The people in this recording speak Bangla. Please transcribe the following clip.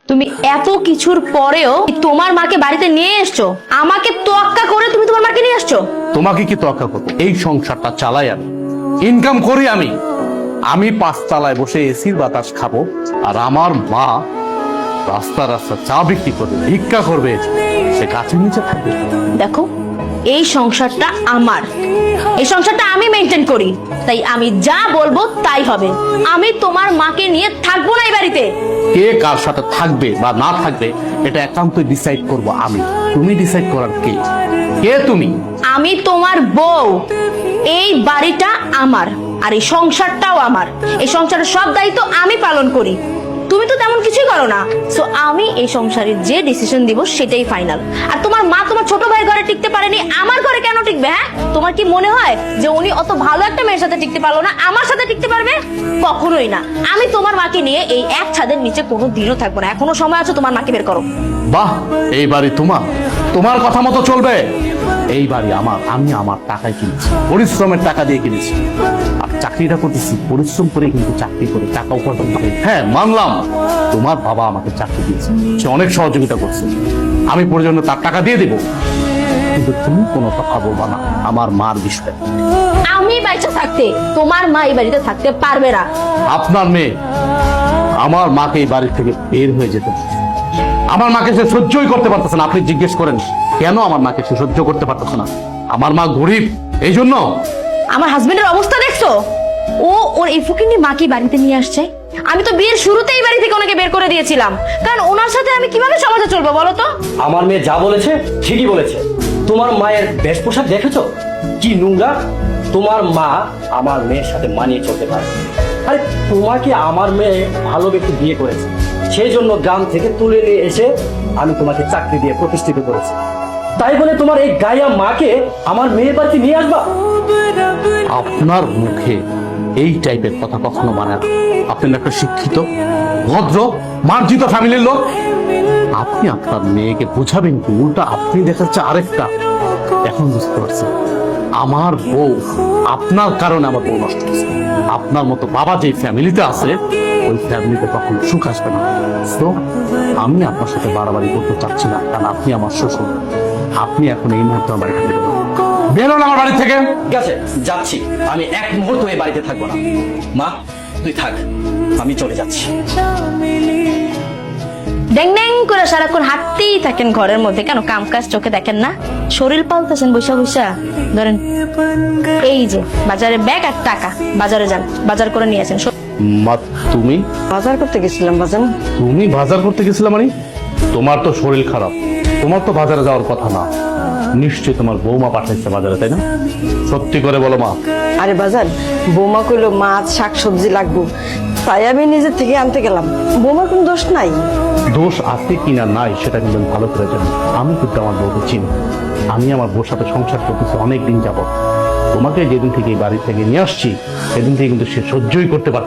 তুমি এত কিছুর পরেও তোমার মাকে বাড়িতে নিয়ে এসছো, আমাকে তোয়াক্কা করে তুমি তোমার মাকে নিয়ে আসছো। তোমাকে কি তোয়াক্কা করবো? এই সংসারটা চালাই আমি, ইনকাম করি আমি। আমি 5 তলায় বসে এসির বাতাস খাবো, আর আমার মা রাস্তা রাস্তা চা বিক্রি করবে, ভিক্ষা করবে, সে গাছের নিচে থাকবে। দেখো, এই সংসারটা আমার, এই সংসারটা আমি মেনটেন করি, তাই আমি যা বলবো তাই হবে। আমি তোমার মাকে নিয়ে থাকবো না এই বাড়িতে। কে কার সাথে থাকবে বা না থাকবে এটা একান্তই ডিসাইড করব আমি। তুমি ডিসাইড করার কে? কে তুমি? আমি তোমার বউ। এই বাড়িটা আমার, আর এই সংসারটাও আমার। এই সংসারের সব দায়িত্ব আমি পালন করি, তুমি তো তেমন কিছুই করো না। সো আমি এই সংসারে যে ডিসিশন দিব সেটাই ফাইনাল। আর তোমার মা তোমার ছোট ভাই ঘরে টিকতে পারেনি, আমার ঘরে কেন টিকবে? হ্যাঁ, তোমার কি মনে হয় যে উনি অত ভালো একটা মেয়ের সাথে টিকতে পারলো না, আমার সাথে টিকতে পারবে? কখনোই না। আমি তোমার মাকে নিয়ে এই এক ছাদের নিচে কোনো দিনও থাকবো না। এখনো সময় আছে, তোমার মাকে বের করো। বাহ, এই বাড়ি তোমার কথা মতো চলবে। এই বাড়ি আমার, আমি আমার টাকায় কিনেছি, পরিশ্রমের টাকা দিয়ে কিনেছি। আর চাকরিটা করতেছি পরিশ্রম করে, কিন্তু চাকরি করে টাকা উপার্জন করে। হ্যাঁ, মানলাম তোমার বাবা আমাকে চাকরি দিয়েছে, সে অনেক সহযোগিতা করছে, আমি প্রয়োজনে তার টাকা দিয়ে দেবো। কিন্তু তুমি কোনো কথা বলবা না আমার মার বিষয়ে। আমি বাইচা থাকতে তোমার মা এই বাড়িতে থাকতে পারবে না। আপনার মেয়ে আমার মাকে এই বাড়ি থেকে বের হয়ে যেতে, আমার মাকে সে সহ্যই করতে পারতেছে না। আপনি জিজ্ঞেস করেন কেন আমার মাকে সে সহ্য করতে পারতেছে না? আমার মা গরিব, এই জন্য। আমার হাজবেন্ডের অবস্থা দেখছো? ওর এই ফকিন্নি মাকে বাড়িতে নিয়ে আসছে। আমি তো বিয়ের শুরুতেই বাড়ি থেকে ওনাকে বের করে দিয়েছিলাম, কারণ ওনার সাথে আমি কিভাবে সমাজে চলবো বলো তো? আমার মেয়ে যা বলেছে ঠিকই বলেছে। তোমার মায়ের বেশ পোশাক দেখেছো কি নোংরা? তোমার মা আমার মেয়ের সাথে মানিয়ে চলতে পারে। আরে তোমাকে আমার মেয়ে ভালো ব্যক্তি বিয়ে করেছে, সেই জন্য গ্রাম থেকে তুলে নিয়ে এসে আমি তোমাকে চাকরি দিয়ে প্রতিষ্ঠিত করেছি। তাই বলে তোমার এই গায়া মাকে আমার মেয়ের বাড়িতে নিয়ে আসবা? আপনার মুখে এই টাইপের কথা কখনো মানে না। আপনি একটা শিক্ষিত, ভদ্র, মার্জিত ফ্যামিলির লোক। আপনি আপনার মেয়েকে বোঝাবেন কি? উল্টা আপনি দেখাচ্ছে আরেকটা। এখন বুঝতে পারছি আমার বউ, আপনার কারণে আমার বউ নষ্ট হচ্ছে। আপনার মতো বাবা যে ফ্যামিলিতে আছে, ওই ফ্যামিলিতে কখনো সুখ আসবে না। তো আমি আপনার সাথে বাড়াবাড়ি করতে চাচ্ছি না, কারণ আপনি আমার শ্বশুর। আপনি এখন এই মুহূর্তে আমার বাড়ি থেকে বেরোন, আমার বাড়ি থেকে। ঠিক আছে, যাচ্ছি। আমি এক মুহূর্ত এই বাড়িতে থাকবো না। মা তুই থাক, আমি চলে যাচ্ছি। ড্যাং ড্যাং করে সারাক্ষণ হাঁটতেই থাকেন ঘরের মধ্যে, কেন কাম কাজ চোখে দেখেন না? শরীর পাল্টাছেন বৈশা বৈশা। ধরেন এই যে বাজারে ব্যাগ আর টাকা, বাজারে যান, বাজার করে নিয়ে আসেন। মা তুমি বাজার করতে গেছিলাম বাজান। তুমি বাজার করতে গেছিলে মানে? তোমার তো শরীর খারাপ, তোমার তো বাজারে যাওয়ার কথা না। নিশ্চয়ই তোমার বৌমা পাঠাইছে বাজারে, তাই না? সত্যি করে বলো মা। আরে বাজান, বৌমা কইলো মাছ শাক সবজি লাগবো, তাই আমি নিজের থেকে আনতে গেলাম। বৌমার কোনো দোষ নাই। দোষ আছে কিনা নাই সেটা কিন্তু আমি ভালো করে জানি। আমি কিন্তু আমার বউকে চিনি, আমি আমার বউর সাথে সংসার করতেছি অনেক দিন যাবত। তোমাকে যেদিন থেকে এই বাড়ি থেকে নিয়ে আসছি সেদিন থেকে কিন্তু সে সহ্যই করতে পারে।